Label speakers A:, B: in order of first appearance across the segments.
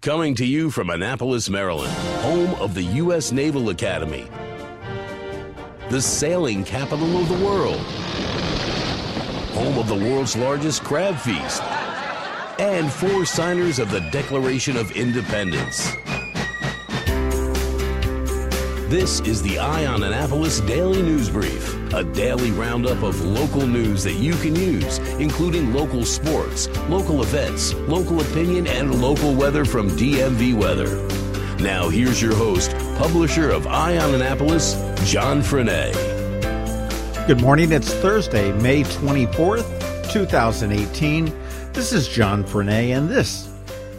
A: Coming to you from Annapolis, Maryland, home of the U.S. Naval Academy, the sailing capital of the world, home of the world's largest crab feast, and 4 signers of the Declaration of Independence. This is the Eye on Annapolis Daily News Brief, a daily roundup of local news that you can use, including local sports, local events, local opinion, and local weather from DMV Weather. Now here's your host, publisher of Eye on Annapolis, John Franchot.
B: Good morning. It's Thursday, May 24th, 2018. This is John Franchot, and this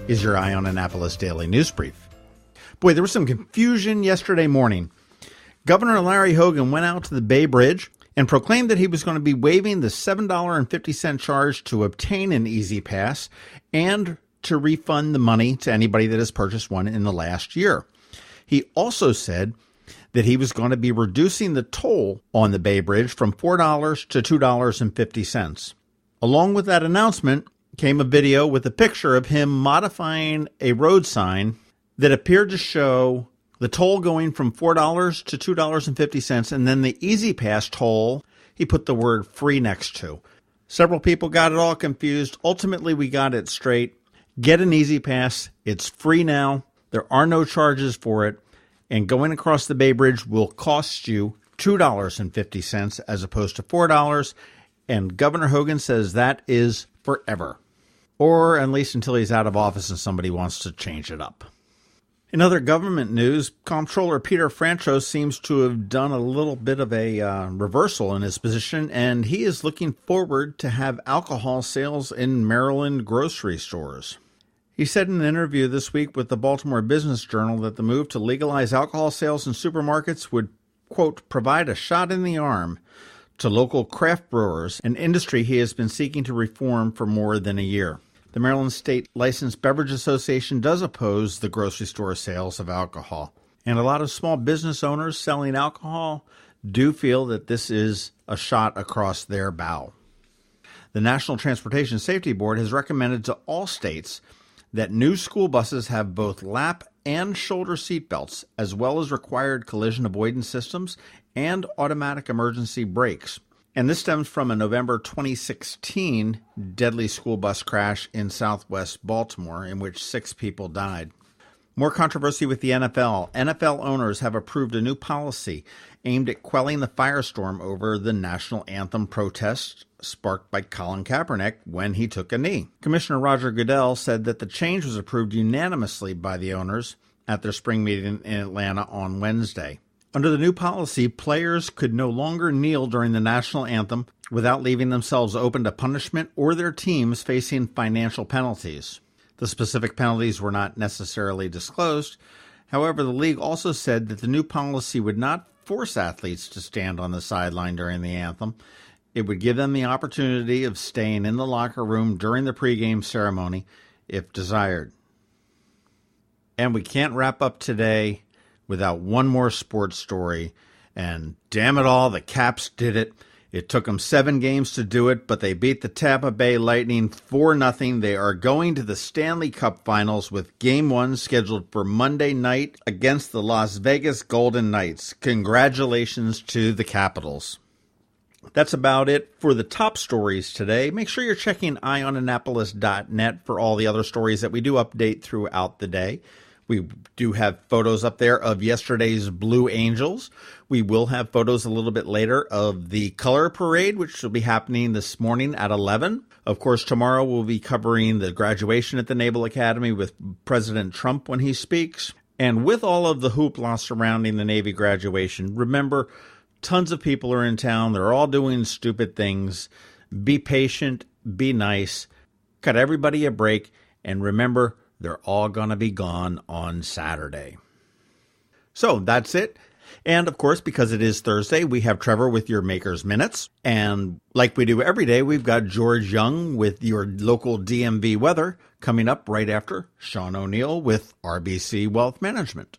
B: is your Eye on Annapolis Daily News Brief. Boy, there was some confusion yesterday morning. Governor Larry Hogan went out to the Bay Bridge and proclaimed that he was going to be waiving the $7.50 charge to obtain an Easy Pass and to refund the money to anybody that has purchased one in the last year. He also said that he was going to be reducing the toll on the Bay Bridge from $4 to $2.50. Along with that announcement came a video with a picture of him modifying a road sign that appeared to show the toll going from $4 to $2.50, and then the Easy Pass toll, he put the word free next to. Several people got it all confused. Ultimately, we got it straight. Get an Easy Pass. It's free now. There are no charges for it. And going across the Bay Bridge will cost you $2.50 as opposed to $4. And Governor Hogan says that is forever. Or at least until he's out of office and somebody wants to change it up. In other government news, Comptroller Peter Franchot seems to have done a little bit of a reversal in his position, and he is looking forward to have alcohol sales in Maryland grocery stores. He said in an interview this week with the Baltimore Business Journal that the move to legalize alcohol sales in supermarkets would, quote, provide a shot in the arm to local craft brewers, an industry he has been seeking to reform for more than a year. The Maryland State Licensed Beverage Association does oppose the grocery store sales of alcohol, and a lot of small business owners selling alcohol do feel that this is a shot across their bow. The National Transportation Safety Board has recommended to all states that new school buses have both lap and shoulder seat belts, as well as required collision avoidance systems and automatic emergency brakes. And this stems from a November 2016 deadly school bus crash in southwest Baltimore in which 6 people died. More controversy with the NFL. NFL owners have approved a new policy aimed at quelling the firestorm over the national anthem protest sparked by Colin Kaepernick when he took a knee. Commissioner Roger Goodell said that the change was approved unanimously by the owners at their spring meeting in Atlanta on Wednesday. Under the new policy, players could no longer kneel during the national anthem without leaving themselves open to punishment or their teams facing financial penalties. The specific penalties were not necessarily disclosed. However, the league also said that the new policy would not force athletes to stand on the sideline during the anthem. It would give them the opportunity of staying in the locker room during the pregame ceremony if desired. And we can't wrap up today without one more sports story, and damn it all, the Caps did it. It took them 7 games to do it, but they beat the Tampa Bay Lightning 4-0. They are going to the Stanley Cup Finals with Game 1 scheduled for Monday night against the Las Vegas Golden Knights. Congratulations to the Capitals. That's about it for the top stories today. Make sure you're checking eyeonannapolis.net for all the other stories that we do update throughout the day. We do have photos up there of yesterday's Blue Angels. We will have photos a little bit later of the color parade, which will be happening this morning at 11. Of course, tomorrow we'll be covering the graduation at the Naval Academy with President Trump when he speaks. And with all of the hoopla surrounding the Navy graduation, remember, tons of people are in town. They're all doing stupid things. Be patient, be nice, cut everybody a break, and remember, they're all going to be gone on Saturday. So that's it. And of course, because it is Thursday, we have Trevor with your Maker's Minutes. And like we do every day, we've got George Young with your local DMV weather coming up right after Sean O'Neill with RBC Wealth Management.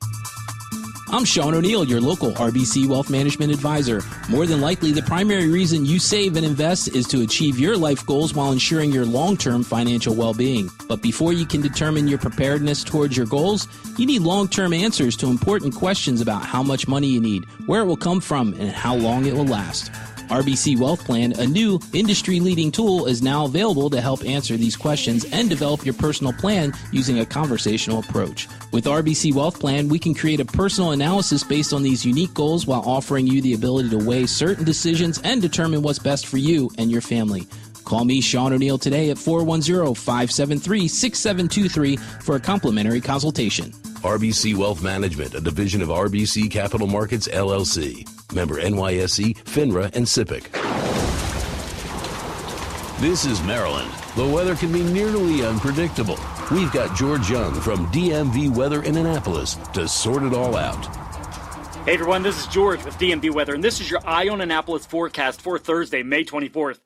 C: I'm Sean O'Neill, your local RBC Wealth Management Advisor. More than likely, the primary reason you save and invest is to achieve your life goals while ensuring your long-term financial well-being. But before you can determine your preparedness towards your goals, you need long-term answers to important questions about how much money you need, where it will come from, and how long it will last. RBC Wealth Plan, a new industry-leading tool, is now available to help answer these questions and develop your personal plan using a conversational approach. With RBC Wealth Plan, we can create a personal analysis based on these unique goals while offering you the ability to weigh certain decisions and determine what's best for you and your family. Call me, Sean O'Neill, today at 410-573-6723 for a complimentary consultation.
A: RBC Wealth Management, a division of RBC Capital Markets, LLC. Member NYSE, FINRA, and SIPC. This is Maryland. The weather can be nearly unpredictable. We've got George Young from DMV Weather in Annapolis to sort it all out.
D: Hey everyone, this is George with DMV Weather, and this is your Eye on Annapolis forecast for Thursday, May 24th.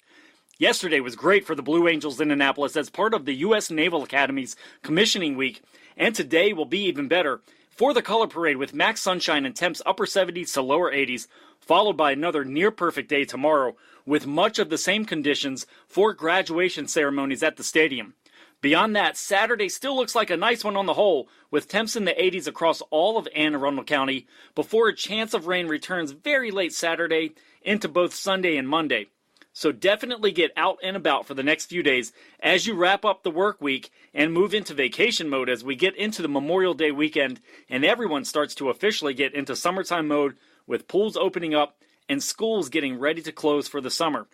D: Yesterday was great for the Blue Angels in Annapolis as part of the U.S. Naval Academy's commissioning week, and today will be even better for the color parade with max sunshine and temps upper 70s to lower 80s, followed by another near-perfect day tomorrow with much of the same conditions for graduation ceremonies at the stadium. Beyond that, Saturday still looks like a nice one on the whole, with temps in the 80s across all of Anne Arundel County before a chance of rain returns very late Saturday into both Sunday and Monday. So definitely get out and about for the next few days as you wrap up the work week and move into vacation mode as we get into the Memorial Day weekend and everyone starts to officially get into summertime mode with pools opening up and schools getting ready to close for the summer.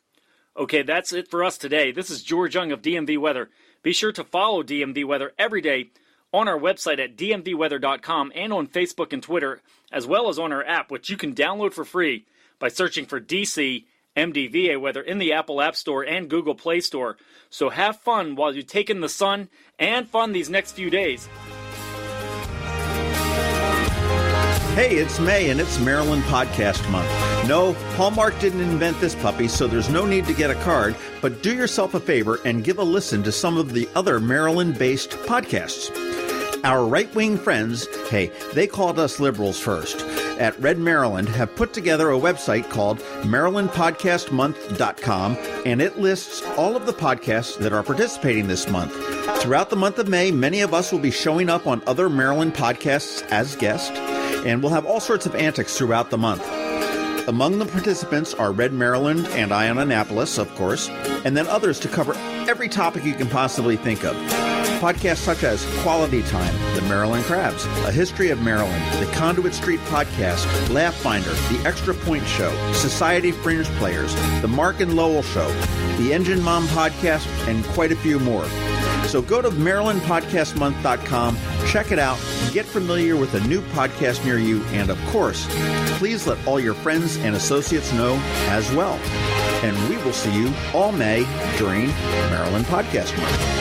D: Okay, that's it for us today. This is George Young of DMV Weather. Be sure to follow DMV Weather every day on our website at dmvweather.com and on Facebook and Twitter, as well as on our app, which you can download for free by searching for DC MDVA Weather in the Apple App Store and Google Play Store. So have fun while you take in the sun and fun these next few days.
B: Hey, it's May and it's Maryland Podcast Month. No, Hallmark didn't invent this puppy, so there's no need to get a card, but do yourself a favor and give a listen to some of the other Maryland-based podcasts. Our right-wing friends, hey, they called us liberals first, at Red Maryland have put together a website called MarylandPodcastMonth.com, and it lists all of the podcasts that are participating this month. Throughout the month of May, many of us will be showing up on other Maryland podcasts as guests, and we'll have all sorts of antics throughout the month. Among the participants are Red Maryland and Eye on Annapolis, of course, and then others to cover every topic you can possibly think of. Podcasts such as Quality Time, The Maryland Crabs, A History of Maryland, The Conduit Street Podcast, Laugh Finder, The Extra Point Show, Society Fringe Players, The Mark and Lowell Show, The Engine Mom Podcast, and quite a few more. So go to MarylandPodcastMonth.com, check it out, get familiar with a new podcast near you, and of course, please let all your friends and associates know as well. And we will see you all May during Maryland Podcast Month.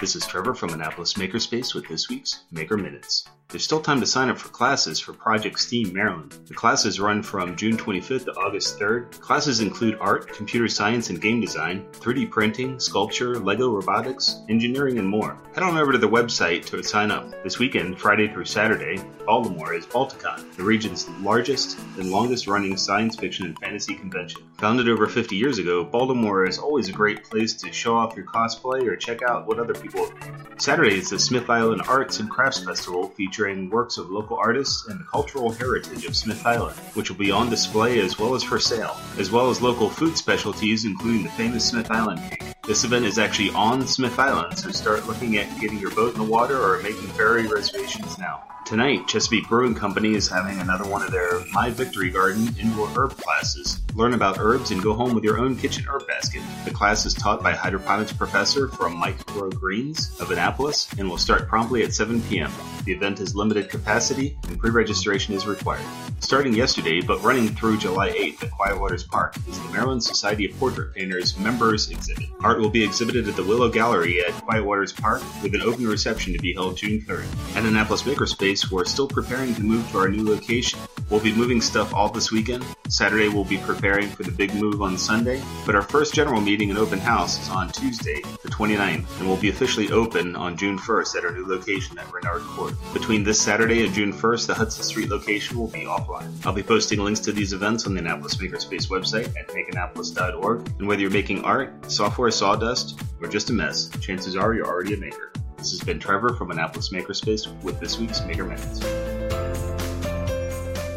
E: This is Trevor from Annapolis Makerspace with this week's Maker Minutes. There's still time to sign up for classes for Project STEAM Maryland. The classes run from June 25th to August 3rd. Classes include art, computer science and game design, 3D printing, sculpture, Lego robotics, engineering, and more. Head on over to the website to sign up. This weekend, Friday through Saturday, Baltimore is Balticon, the region's largest and longest running science fiction and fantasy convention. Founded over 50 years ago, Baltimore is always a great place to show off your cosplay or check out what other people have made. Saturday is the Smith Island Arts and Crafts Festival featuring works of local artists and the cultural heritage of Smith Island, which will be on display as well as for sale, as well as local food specialties including the famous Smith Island cake. This event is actually on Smith Island, so start looking at getting your boat in the water or making ferry reservations now. Tonight, Chesapeake Brewing Company is having another one of their My Victory Garden indoor herb classes. Learn about herbs and go home with your own kitchen herb basket. The class is taught by hydroponics professor from Microgreens of Annapolis and will start promptly at 7 p.m. The event has limited capacity and pre-registration is required. Starting yesterday, but running through July 8th at Quiet Waters Park, is the Maryland Society of Portrait Painters Members Exhibit. Art will be exhibited at the Willow Gallery at Quiet Waters Park with an open reception to be held June 3rd. At Annapolis Makerspace, we're still preparing to move to our new location. We'll be moving stuff all this weekend. Saturday we'll be preparing for the big move on Sunday, but our first general meeting and open house is on Tuesday, the 29th, and we'll be officially open on June 1st at our new location at Renard Court. Between this Saturday and June 1st, the Hudson Street location will be offline. I'll be posting links to these events on the Annapolis Makerspace website at makeannapolis.org, and whether you're making art, software sawdust, or just a mess, chances are you're already a maker. This has been Trevor from Annapolis Makerspace with this week's Maker Minutes.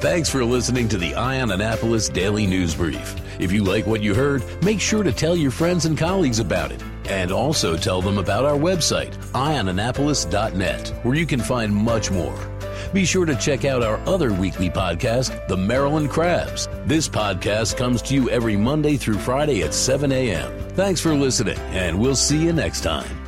A: Thanks for listening to the Eye on Annapolis Daily News Brief. If you like what you heard, make sure to tell your friends and colleagues about it. And also tell them about our website, eyeonannapolis.net, where you can find much more. Be sure to check out our other weekly podcast, The Maryland Crabs. This podcast comes to you every Monday through Friday at 7 a.m. Thanks for listening, and we'll see you next time.